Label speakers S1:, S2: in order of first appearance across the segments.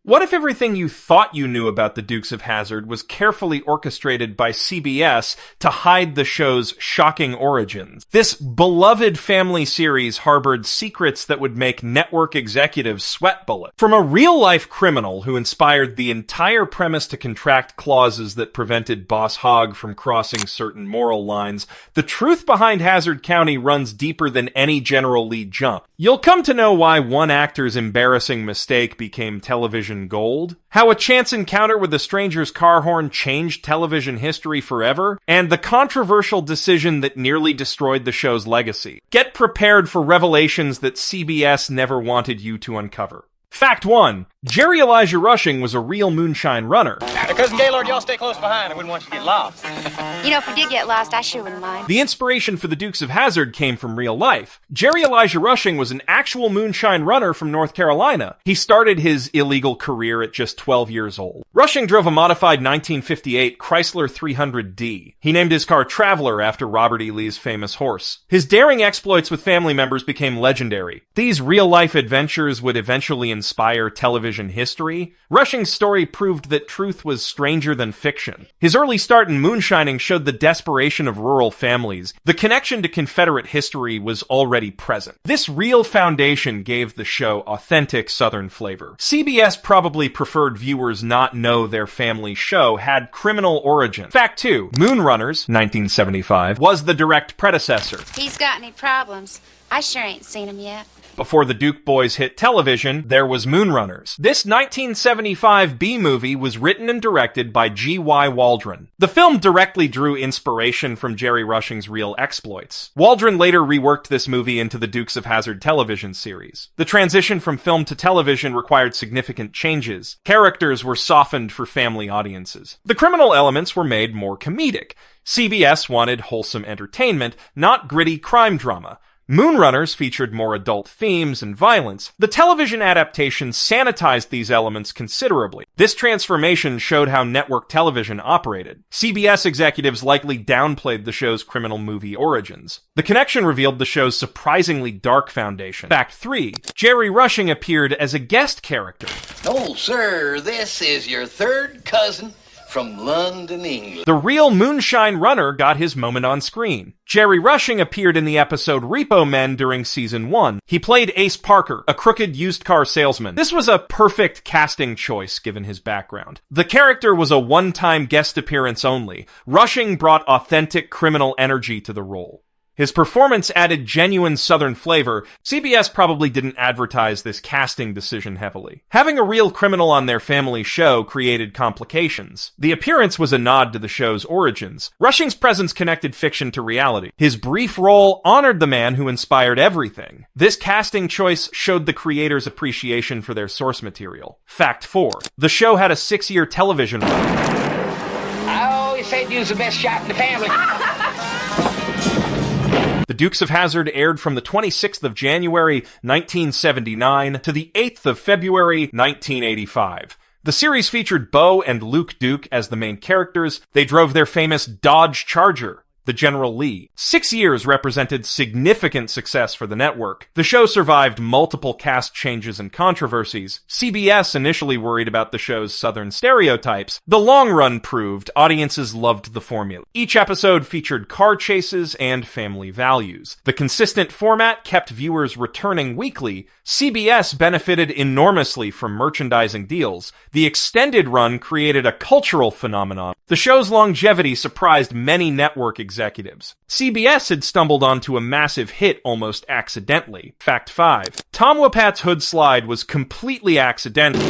S1: What if everything you thought you knew about the Dukes of Hazzard was carefully orchestrated by CBS to hide the show's shocking origins? This beloved family series harbored secrets that would make network executives sweat bullets. From a real-life criminal who inspired the entire premise to contract clauses that prevented Boss Hogg from crossing certain moral lines, the truth behind Hazzard County runs deeper than any General Lee jump. You'll come to know why one actor's embarrassing mistake became television gold, how a chance encounter with a stranger's car horn changed television history forever, and the controversial decision that nearly destroyed the show's legacy. Get prepared for revelations that CBS never wanted you to uncover. Fact 1. Jerry Elijah Rushing was a real moonshine runner.
S2: Cousin Gaylord, y'all stay close behind. I wouldn't want you to get lost.
S3: You know, if we did get lost, I sure wouldn't mind.
S1: The inspiration for the Dukes of Hazzard came from real life. Jerry Elijah Rushing was an actual moonshine runner from North Carolina. He started his illegal career at just 12 years old. Rushing drove a modified 1958 Chrysler 300D. He named his car Traveler after Robert E. Lee's famous horse. His daring exploits with family members became legendary. These real-life adventures would eventually inspire television history. Rushing's story proved that truth was stranger than fiction. His early start in moonshining showed the desperation of rural families. The connection to Confederate history was already present. This real foundation gave the show authentic Southern flavor. CBS probably preferred viewers not know their family show had criminal origin. Fact 2. Moonrunners, 1975, was the direct predecessor.
S3: He's got any problems? I sure ain't seen him yet.
S1: Before the Duke boys hit television, there was Moonrunners. This 1975 B-movie was written and directed by G.Y. Waldron. The film directly drew inspiration from Jerry Rushing's real exploits. Waldron later reworked this movie into the Dukes of Hazzard television series. The transition from film to television required significant changes. Characters were softened for family audiences. The criminal elements were made more comedic. CBS wanted wholesome entertainment, not gritty crime drama. Moonrunners featured more adult themes and violence. The television adaptation sanitized these elements considerably. This transformation showed how network television operated. CBS executives likely downplayed the show's criminal movie origins. The connection revealed the show's surprisingly dark foundation. Fact 3. Jerry Rushing appeared as a guest character.
S4: Oh, sir, this is your third cousin from London, England.
S1: The real moonshine runner got his moment on screen. Jerry Rushing appeared in the episode Repo Men during season 1. He played Ace Parker, a crooked used car salesman. This was a perfect casting choice given his background. The character was a one-time guest appearance only. Rushing brought authentic criminal energy to the role. His performance added genuine Southern flavor. CBS probably didn't advertise this casting decision heavily. Having a real criminal on their family show created complications. The appearance was a nod to the show's origins. Rushing's presence connected fiction to reality. His brief role honored the man who inspired everything. This casting choice showed the creators' appreciation for their source material. Fact 4. The show had a 6-year television run.
S2: I always said you was the best shot in the family.
S1: The Dukes of Hazzard aired from the 26th of January, 1979 to the 8th of February, 1985. The series featured Bo and Luke Duke as the main characters. They drove their famous Dodge Charger, the General Lee. 6 years represented significant success for the network. The show survived multiple cast changes and controversies. CBS initially worried about the show's Southern stereotypes. The long run proved audiences loved the formula. Each episode featured car chases and family values. The consistent format kept viewers returning weekly. CBS benefited enormously from merchandising deals. The extended run created a cultural phenomenon. The show's longevity surprised many network executives. CBS had stumbled onto a massive hit almost accidentally. Fact 5. Tom Wopat's hood slide was completely accidental.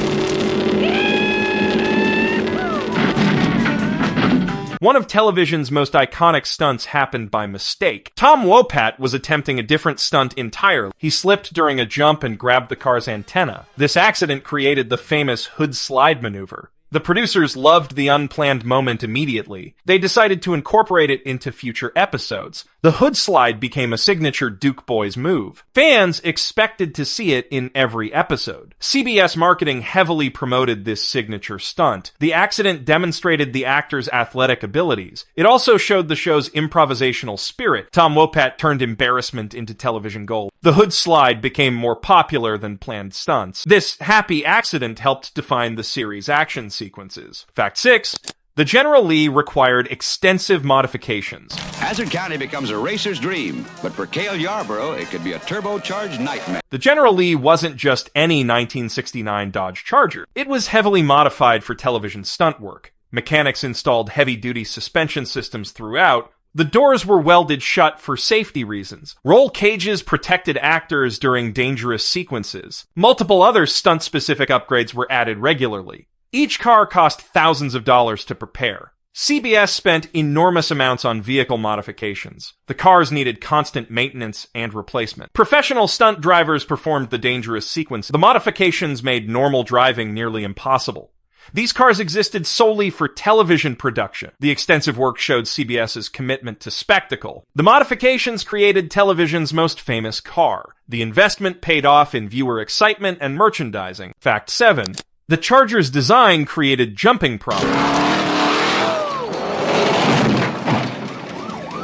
S1: One of television's most iconic stunts happened by mistake. Tom Wopat was attempting a different stunt entirely. He slipped during a jump and grabbed the car's antenna. This accident created the famous hood slide maneuver. The producers loved the unplanned moment immediately. They decided to incorporate it into future episodes. The hood slide became a signature Duke Boys move. Fans expected to see it in every episode. CBS marketing heavily promoted this signature stunt. The accident demonstrated the actor's athletic abilities. It also showed the show's improvisational spirit. Tom Wopat turned embarrassment into television gold. The hood slide became more popular than planned stunts. This happy accident helped define the series' action sequences. Fact 6. The General Lee required extensive modifications.
S5: Hazzard County becomes a racer's dream, but for Cale Yarborough, it could be a turbocharged nightmare.
S1: The General Lee wasn't just any 1969 Dodge Charger. It was heavily modified for television stunt work. Mechanics installed heavy-duty suspension systems throughout. The doors were welded shut for safety reasons. Roll cages protected actors during dangerous sequences. Multiple other stunt-specific upgrades were added regularly. Each car cost thousands of dollars to prepare. CBS spent enormous amounts on vehicle modifications. The cars needed constant maintenance and replacement. Professional stunt drivers performed the dangerous sequence. The modifications made normal driving nearly impossible. These cars existed solely for television production. The extensive work showed CBS's commitment to spectacle. The modifications created television's most famous car. The investment paid off in viewer excitement and merchandising. Fact 7. The Charger's design created jumping problems.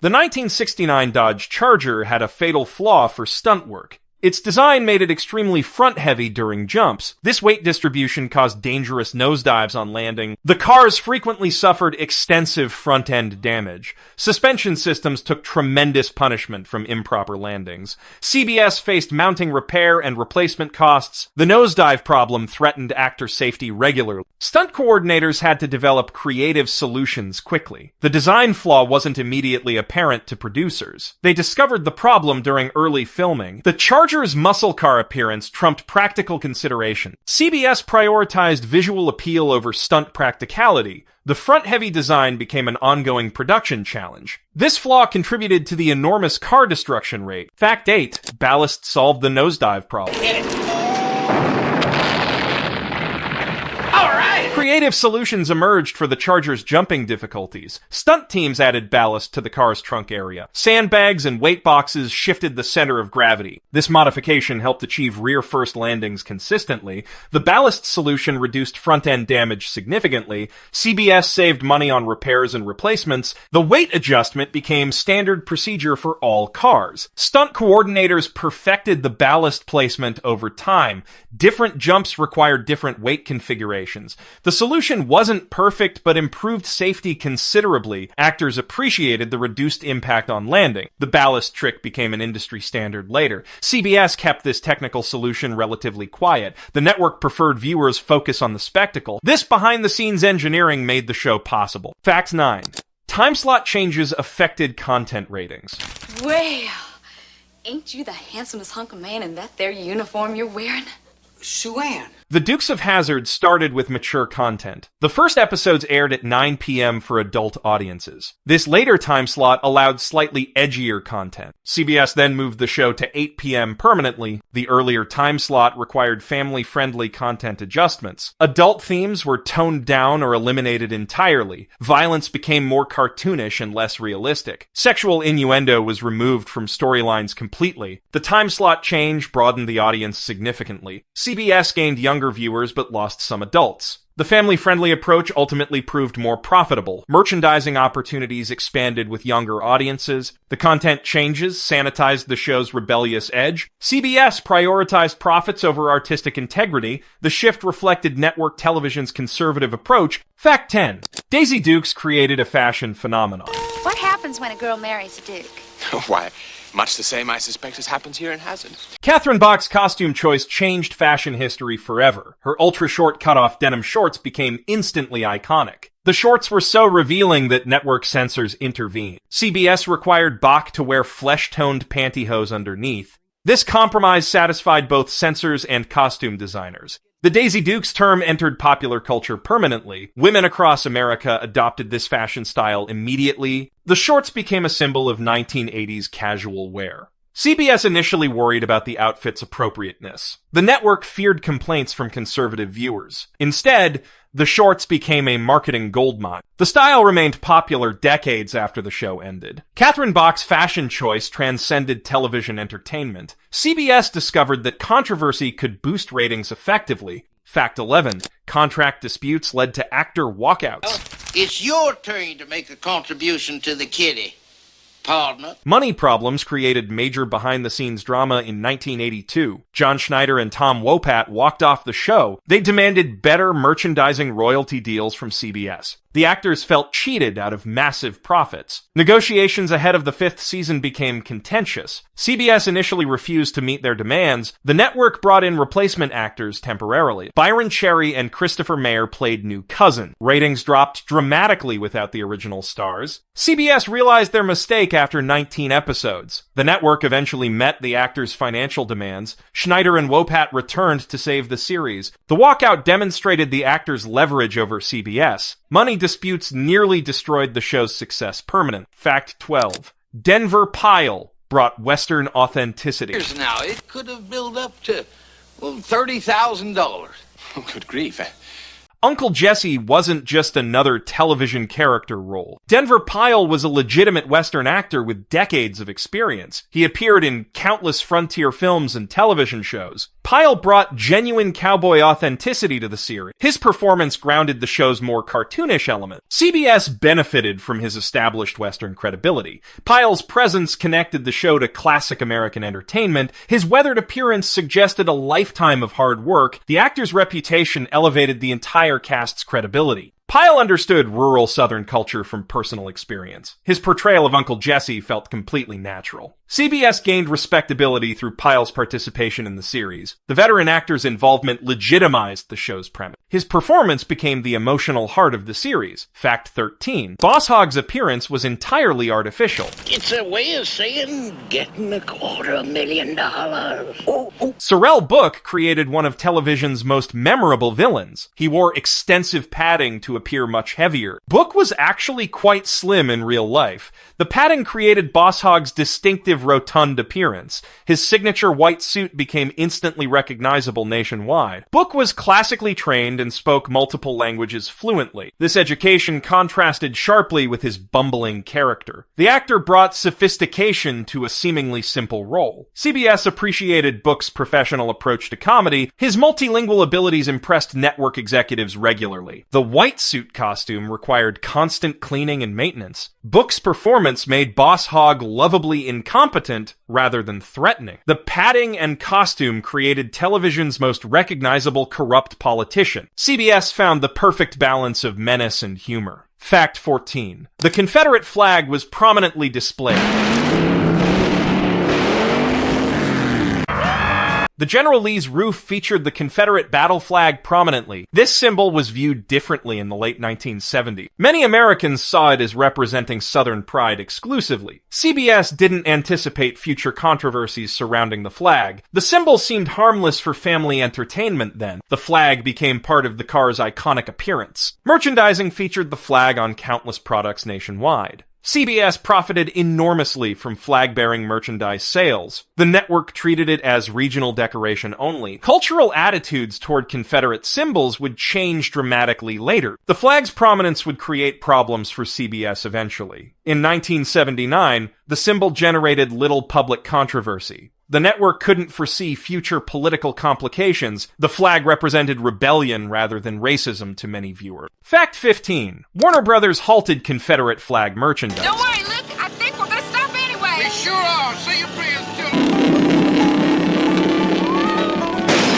S1: The 1969 Dodge Charger had a fatal flaw for stunt work. Its design made it extremely front-heavy during jumps. This weight distribution caused dangerous nosedives on landing. The cars frequently suffered extensive front-end damage. Suspension systems took tremendous punishment from improper landings. CBS faced mounting repair and replacement costs. The nosedive problem threatened actor safety regularly. Stunt coordinators had to develop creative solutions quickly. The design flaw wasn't immediately apparent to producers. They discovered the problem during early filming. The Charger's muscle car appearance trumped practical consideration. CBS prioritized visual appeal over stunt practicality. The front-heavy design became an ongoing production challenge. This flaw contributed to the enormous car destruction rate. Fact 8. Ballast solved the nosedive problem. Creative solutions emerged for the Charger's jumping difficulties. Stunt teams added ballast to the car's trunk area. Sandbags and weight boxes shifted the center of gravity. This modification helped achieve rear-first landings consistently. The ballast solution reduced front-end damage significantly. CBS saved money on repairs and replacements. The weight adjustment became standard procedure for all cars. Stunt coordinators perfected the ballast placement over time. Different jumps required different weight configurations. The solution wasn't perfect, but improved safety considerably. Actors appreciated the reduced impact on landing. The ballast trick became an industry standard later. CBS kept this technical solution relatively quiet. The network preferred viewers focus on the spectacle. This behind-the-scenes engineering made the show possible. Fact 9. Time slot changes affected content ratings.
S6: Well, ain't you the handsomest hunk of man in that there uniform you're wearing?
S7: Sue-Ann.
S1: The Dukes of Hazzard started with mature content. The first episodes aired at 9 p.m. for adult audiences. This later time slot allowed slightly edgier content. CBS then moved the show to 8 p.m. permanently. The earlier time slot required family-friendly content adjustments. Adult themes were toned down or eliminated entirely. Violence became more cartoonish and less realistic. Sexual innuendo was removed from storylines completely. The time slot change broadened the audience significantly. CBS gained younger viewers but lost some adults. The family-friendly approach ultimately proved more profitable. Merchandising opportunities expanded with younger audiences. The content changes sanitized the show's rebellious edge. CBS prioritized profits over artistic integrity. The shift reflected network television's conservative approach. Fact 10. Daisy Dukes created a fashion phenomenon.
S3: What happens when a girl marries a duke?
S7: Why, much the same, I suspect, as happens here in Hazzard.
S1: Catherine Bach's costume choice changed fashion history forever. Her ultra-short cut-off denim shorts became instantly iconic. The shorts were so revealing that network censors intervened. CBS required Bach to wear flesh-toned pantyhose underneath. This compromise satisfied both censors and costume designers. The Daisy Dukes term entered popular culture permanently. Women across America adopted this fashion style immediately. The shorts became a symbol of 1980s casual wear. CBS initially worried about the outfit's appropriateness. The network feared complaints from conservative viewers. Instead, The shorts became a marketing goldmine. The style remained popular decades after the show ended. Catherine Bach's fashion choice transcended television entertainment. CBS discovered that controversy could boost ratings effectively. Fact 11. Contract disputes led to actor walkouts.
S4: It's your turn to make a contribution to the kitty, partner.
S1: Money problems created major behind-the-scenes drama in 1982. John Schneider and Tom Wopat walked off the show. They demanded better merchandising royalty deals from CBS. The actors felt cheated out of massive profits. Negotiations ahead of the 5th season became contentious. CBS initially refused to meet their demands. The network brought in replacement actors temporarily. Byron Cherry and Christopher Mayer played new cousin. Ratings dropped dramatically without the original stars. CBS realized their mistake after 19 episodes. The network eventually met the actors' financial demands. Schneider and Wopat returned to save the series. The walkout demonstrated the actors' leverage over CBS. Money disputes nearly destroyed the show's success permanently. Fact 12. Denver Pile brought Western authenticity.
S4: Here's now, it could have built up to, well, $30,000.
S7: Oh, good grief.
S1: Uncle Jesse wasn't just another television character role. Denver Pyle was a legitimate Western actor with decades of experience. He appeared in countless frontier films and television shows. Pyle brought genuine cowboy authenticity to the series. His performance grounded the show's more cartoonish element. CBS benefited from his established Western credibility. Pyle's presence connected the show to classic American entertainment. His weathered appearance suggested a lifetime of hard work. The actor's reputation elevated the entire cast's credibility. Pyle understood rural Southern culture from personal experience. His portrayal of Uncle Jesse felt completely natural. CBS gained respectability through Pyle's participation in the series. The veteran actor's involvement legitimized the show's premise. His performance became the emotional heart of the series. Fact 13. Boss Hogg's appearance was entirely artificial.
S2: It's a way of saying getting $250,000.
S1: Sorrel Book created one of television's most memorable villains. He wore extensive padding to appear much heavier. Book was actually quite slim in real life. The padding created Boss Hogg's distinctive rotund appearance. His signature white suit became instantly recognizable nationwide. Book was classically trained and spoke multiple languages fluently. This education contrasted sharply with his bumbling character. The actor brought sophistication to a seemingly simple role. CBS appreciated Book's professional approach to comedy. His multilingual abilities impressed network executives regularly. The white suit costume required constant cleaning and maintenance. Book's performance made Boss Hogg lovably incompetent rather than threatening. The padding and costume created television's most recognizable corrupt politician. CBS found the perfect balance of menace and humor. Fact 14. The Confederate flag was prominently displayed. The General Lee's roof featured the Confederate battle flag prominently. This symbol was viewed differently in the late 1970s. Many Americans saw it as representing Southern pride exclusively. CBS didn't anticipate future controversies surrounding the flag. The symbol seemed harmless for family entertainment then. The flag became part of the car's iconic appearance. Merchandising featured the flag on countless products nationwide. CBS profited enormously from flag-bearing merchandise sales. The network treated it as regional decoration only. Cultural attitudes toward Confederate symbols would change dramatically later. The flag's prominence would create problems for CBS eventually. In 1979, the symbol generated little public controversy. The network couldn't foresee future political complications. The flag represented rebellion rather than racism to many viewers. Fact 15. Warner Brothers halted Confederate flag merchandise.
S6: Don't worry, Luke. I think we're gonna stop anyway.
S4: They sure are. Say your prayers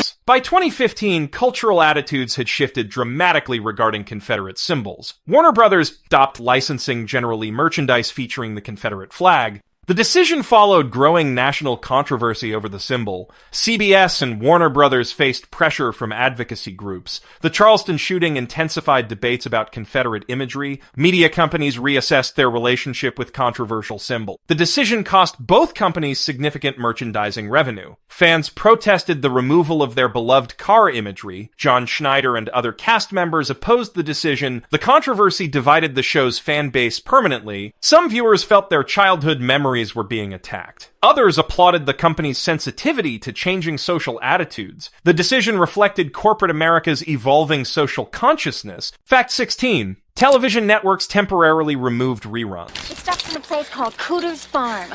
S4: too.
S1: By 2015, cultural attitudes had shifted dramatically regarding Confederate symbols. Warner Brothers stopped licensing General Lee merchandise featuring the Confederate flag. The decision followed growing national controversy over the symbol. CBS and Warner Brothers faced pressure from advocacy groups. The Charleston shooting intensified debates about Confederate imagery. Media companies reassessed their relationship with controversial symbols. The decision cost both companies significant merchandising revenue. Fans protested the removal of their beloved car imagery. John Schneider and other cast members opposed the decision. The controversy divided the show's fan base permanently. Some viewers felt their childhood memories memories were being attacked. Others applauded the company's sensitivity to changing social attitudes. The decision reflected corporate America's evolving social consciousness. Fact 16. Television networks temporarily removed reruns.
S3: It stops in a place called Cooter's Farm.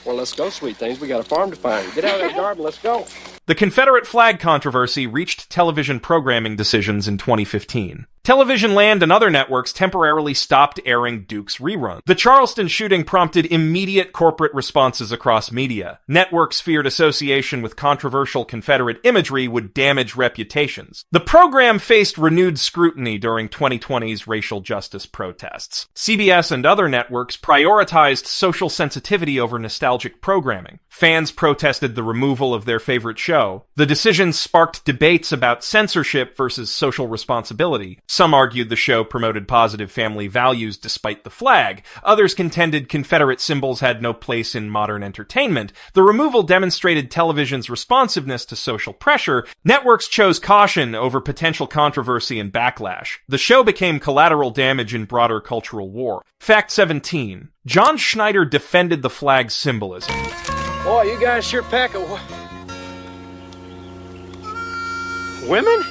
S8: Well, let's go, sweet things. We got a farm to find. Get out of that garden. Let's go.
S1: The Confederate flag controversy reached television programming decisions in 2015. Television Land and other networks temporarily stopped airing Dukes reruns. The Charleston shooting prompted immediate corporate responses across media. Networks feared association with controversial Confederate imagery would damage reputations. The program faced renewed scrutiny during 2020's racial justice protests. CBS and other networks prioritized social sensitivity over nostalgic programming. Fans protested the removal of their favorite show. The decision sparked debates about censorship versus social responsibility. Some argued the show promoted positive family values despite the flag. Others contended Confederate symbols had no place in modern entertainment. The removal demonstrated television's responsiveness to social pressure. Networks chose caution over potential controversy and backlash. The show became collateral damage in broader cultural war. Fact 17. John Schneider defended the flag's symbolism.
S8: Boy, you guys sure pack a... Women?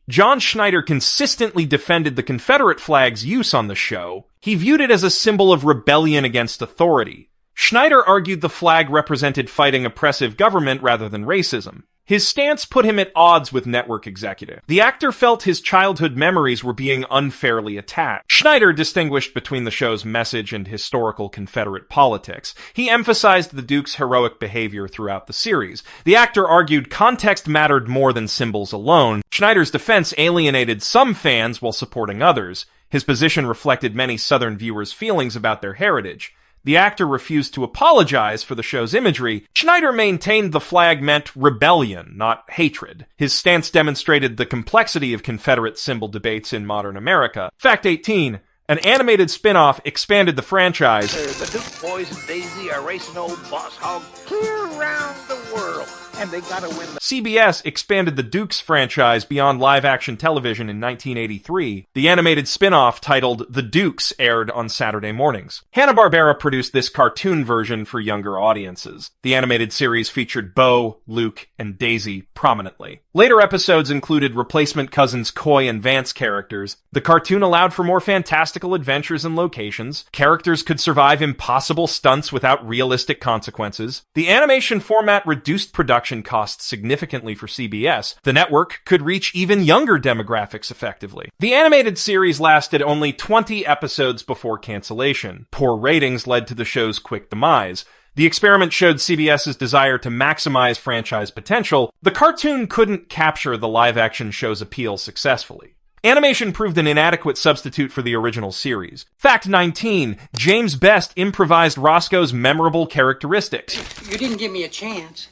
S1: John Schneider consistently defended the Confederate flag's use on the show. He viewed it as a symbol of rebellion against authority. Schneider argued the flag represented fighting oppressive government rather than racism. His stance put him at odds with network executives. The actor felt his childhood memories were being unfairly attacked. Schneider distinguished between the show's message and historical Confederate politics. He emphasized the Duke's heroic behavior throughout the series. The actor argued context mattered more than symbols alone. Schneider's defense alienated some fans while supporting others. His position reflected many Southern viewers' feelings about their heritage. The actor refused to apologize for the show's imagery. Schneider maintained the flag meant rebellion, not hatred. His stance demonstrated the complexity of Confederate symbol debates in modern America. Fact 18. An animated spin-off expanded the franchise.
S2: The Duke boys and Daisy are racing old Boss Hogg clear around the world, and they gotta win the...
S1: CBS expanded the Dukes franchise beyond live-action television in 1983. The animated spin-off titled The Dukes aired on Saturday mornings. Hanna-Barbera produced this cartoon version for younger audiences. The animated series featured Bo, Luke, and Daisy prominently. Later episodes included replacement cousins Coy and Vance characters. The cartoon allowed for more fantastical adventures and locations. Characters could survive impossible stunts without realistic consequences. The animation format reduced production costs significantly for CBS. The network could reach even younger demographics effectively. The animated series lasted only 20 episodes before cancellation. Poor ratings led to the show's quick demise. The experiment showed CBS's desire to maximize franchise potential. The cartoon couldn't capture the live-action show's appeal successfully. Animation proved an inadequate substitute for the original series. Fact 19. James Best improvised Roscoe's memorable characteristics.
S9: You didn't give me a chance.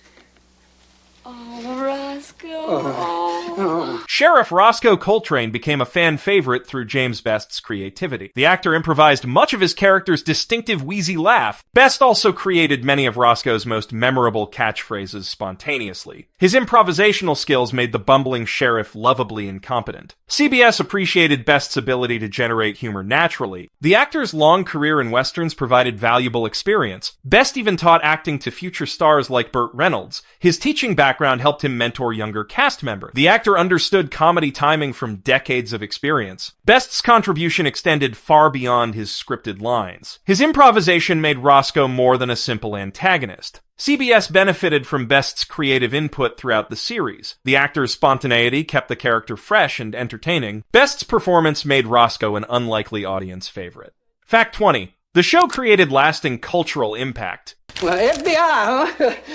S6: Oh, Roscoe.
S1: Sheriff Roscoe Coltrane became a fan favorite through James Best's creativity. The actor improvised much of his character's distinctive wheezy laugh. Best also created many of Roscoe's most memorable catchphrases spontaneously. His improvisational skills made the bumbling sheriff lovably incompetent. CBS appreciated Best's ability to generate humor naturally. The actor's long career in westerns provided valuable experience. Best even taught acting to future stars like Burt Reynolds. His teaching background helped him mentor younger cast members. The actor understood comedy timing from decades of experience. Best's contribution extended far beyond his scripted lines. His improvisation made Roscoe more than a simple antagonist. CBS benefited from Best's creative input throughout the series. The actor's spontaneity kept the character fresh and entertaining. Best's performance made Roscoe an unlikely audience favorite. Fact 20. The show created lasting cultural impact.
S9: Well, FBI,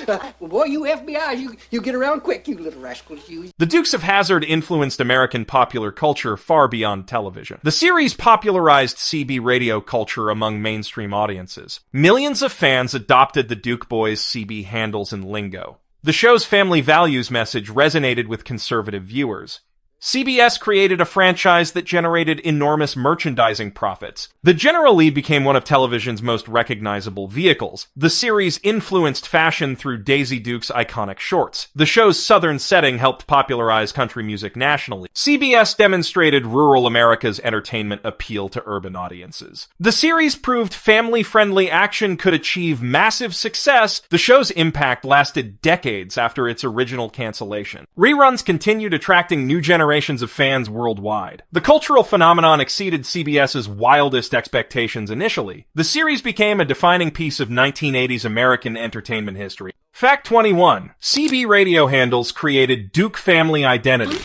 S9: huh? Boy, you FBI, you get around quick, you little rascals, you.
S1: The Dukes of Hazzard influenced American popular culture far beyond television. The series popularized CB radio culture among mainstream audiences. Millions of fans adopted the Duke Boys' CB handles and lingo. The show's family values message resonated with conservative viewers. CBS created a franchise that generated enormous merchandising profits. The General Lee became one of television's most recognizable vehicles. The series influenced fashion through Daisy Duke's iconic shorts. The show's southern setting helped popularize country music nationally. CBS demonstrated rural America's entertainment appeal to urban audiences. The series proved family-friendly action could achieve massive success. The show's impact lasted decades after its original cancellation. Reruns continued attracting new generations of fans worldwide. The cultural phenomenon exceeded CBS's wildest expectations initially. The series became a defining piece of 1980s American entertainment history. Fact 21. CB radio handles created Duke family identity.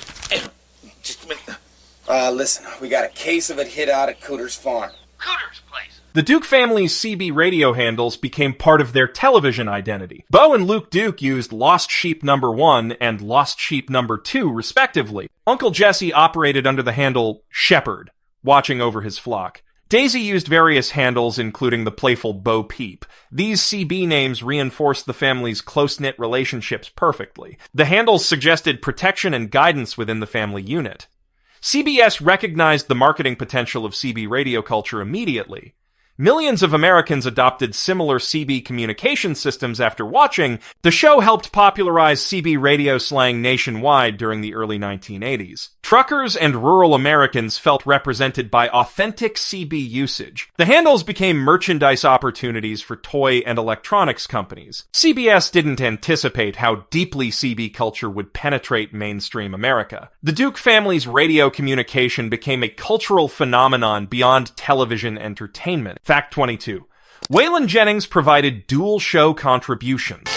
S10: Just a minute. Listen, we got a case of it hid out at Cooter's farm.
S2: Cooter's place.
S1: The Duke family's CB radio handles became part of their television identity. Bo and Luke Duke used Lost Sheep number 1 and Lost Sheep number 2, respectively. Uncle Jesse operated under the handle Shepherd, watching over his flock. Daisy used various handles, including the playful Bo Peep. These CB names reinforced the family's close-knit relationships perfectly. The handles suggested protection and guidance within the family unit. CBS recognized the marketing potential of CB radio culture immediately. Millions of Americans adopted similar CB communication systems after watching. The show helped popularize CB radio slang nationwide during the early 1980s. Truckers and rural Americans felt represented by authentic CB usage. The handles became merchandise opportunities for toy and electronics companies. CBS didn't anticipate how deeply CB culture would penetrate mainstream America. The Duke family's radio communication became a cultural phenomenon beyond television entertainment. Fact 22. Waylon Jennings provided dual show contributions.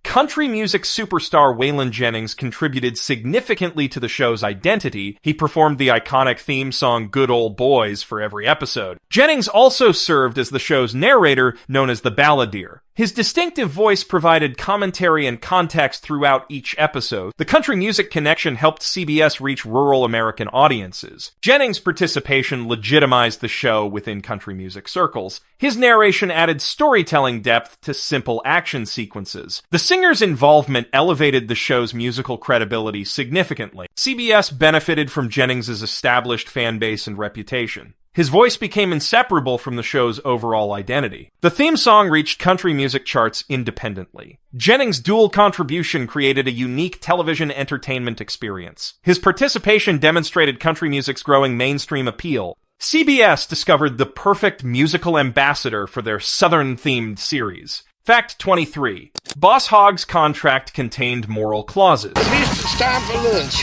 S1: Country music superstar Waylon Jennings contributed significantly to the show's identity. He performed the iconic theme song Good Old Boys for every episode. Jennings also served as the show's narrator, known as the Balladeer. His distinctive voice provided commentary and context throughout each episode. The country music connection helped CBS reach rural American audiences. Jennings' participation legitimized the show within country music circles. His narration added storytelling depth to simple action sequences. The singer's involvement elevated the show's musical credibility significantly. CBS benefited from Jennings' established fan base and reputation. His voice became inseparable from the show's overall identity. The theme song reached country music charts independently. Jennings' dual contribution created a unique television entertainment experience. His participation demonstrated country music's growing mainstream appeal. CBS discovered the perfect musical ambassador for their Southern-themed series. Fact 23. Boss Hogg's contract contained moral clauses.
S2: It's time for lunch.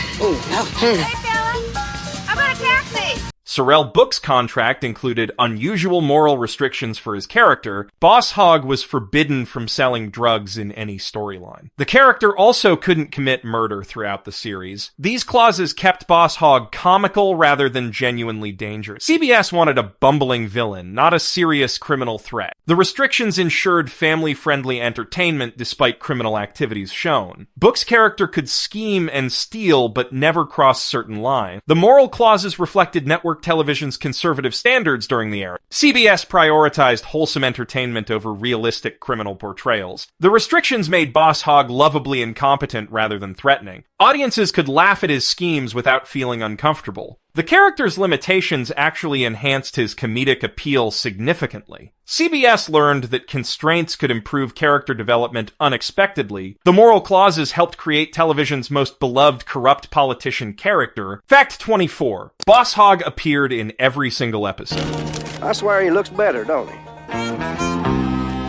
S6: Hey, fella. How about a taxi?
S1: Sorrel Book's contract included unusual moral restrictions for his character. Boss Hogg was forbidden from selling drugs in any storyline. The character also couldn't commit murder throughout the series. These clauses kept Boss Hogg comical rather than genuinely dangerous. CBS wanted a bumbling villain, not a serious criminal threat. The restrictions ensured family-friendly entertainment despite criminal activities shown. Book's character could scheme and steal, but never cross certain lines. The moral clauses reflected network television's conservative standards during the era. CBS prioritized wholesome entertainment over realistic criminal portrayals. The restrictions made Boss Hogg lovably incompetent rather than threatening. Audiences could laugh at his schemes without feeling uncomfortable. The character's limitations actually enhanced his comedic appeal significantly. CBS learned that constraints could improve character development unexpectedly. The moral clauses helped create television's most beloved corrupt politician character. Fact 24. Boss Hogg appeared in every single episode.
S9: I swear he looks better, don't he?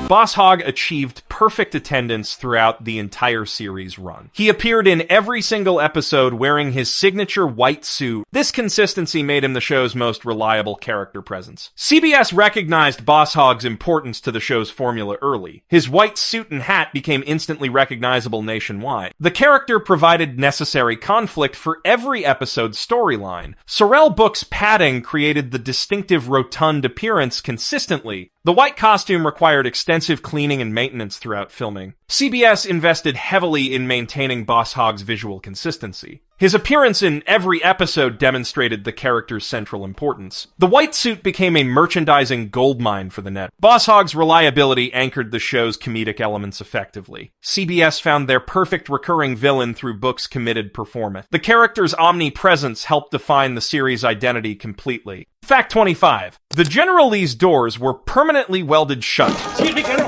S1: Boss Hogg achieved perfect attendance throughout the entire series run. He appeared in every single episode wearing his signature white suit. This consistency made him the show's most reliable character presence. CBS recognized Boss Hogg's importance to the show's formula early. His white suit and hat became instantly recognizable nationwide. The character provided necessary conflict for every episode's storyline. Sorrel Book's padding created the distinctive rotund appearance consistently. The white costume required extensive cleaning and maintenance throughout filming. CBS invested heavily in maintaining Boss Hogg's visual consistency. His appearance in every episode demonstrated the character's central importance. The white suit became a merchandising goldmine for the net. Boss Hogg's reliability anchored the show's comedic elements effectively. CBS found their perfect recurring villain through Book's committed performance. The character's omnipresence helped define the series' identity completely. Fact 25. The General Lee's doors were permanently welded shut.
S2: Excuse me, Colonel.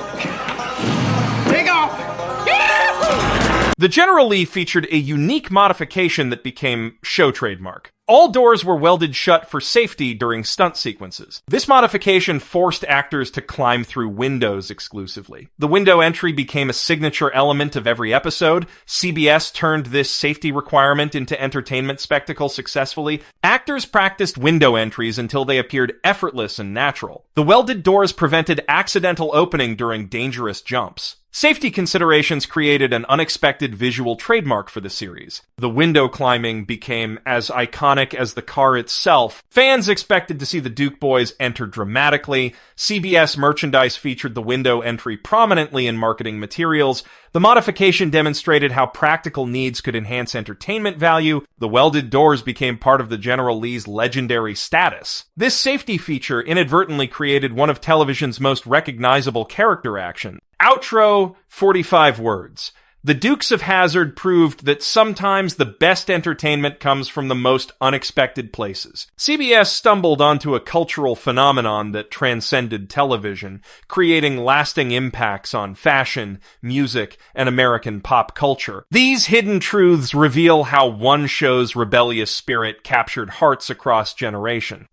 S2: Take off.
S1: The General Lee featured a unique modification that became show trademark. All doors were welded shut for safety during stunt sequences. This modification forced actors to climb through windows exclusively. The window entry became a signature element of every episode. CBS turned this safety requirement into entertainment spectacle successfully. Actors practiced window entries until they appeared effortless and natural. The welded doors prevented accidental opening during dangerous jumps. Safety considerations created an unexpected visual trademark for the series. The window climbing became as iconic as the car itself. Fans expected to see the Duke boys enter dramatically. CBS merchandise featured the window entry prominently in marketing materials. The modification demonstrated how practical needs could enhance entertainment value. The welded doors became part of the General Lee's legendary status. This safety feature inadvertently created one of television's most recognizable character actions. Outro, 45 words. The Dukes of Hazzard proved that sometimes the best entertainment comes from the most unexpected places. CBS stumbled onto a cultural phenomenon that transcended television, creating lasting impacts on fashion, music, and American pop culture. These hidden truths reveal how one show's rebellious spirit captured hearts across generations.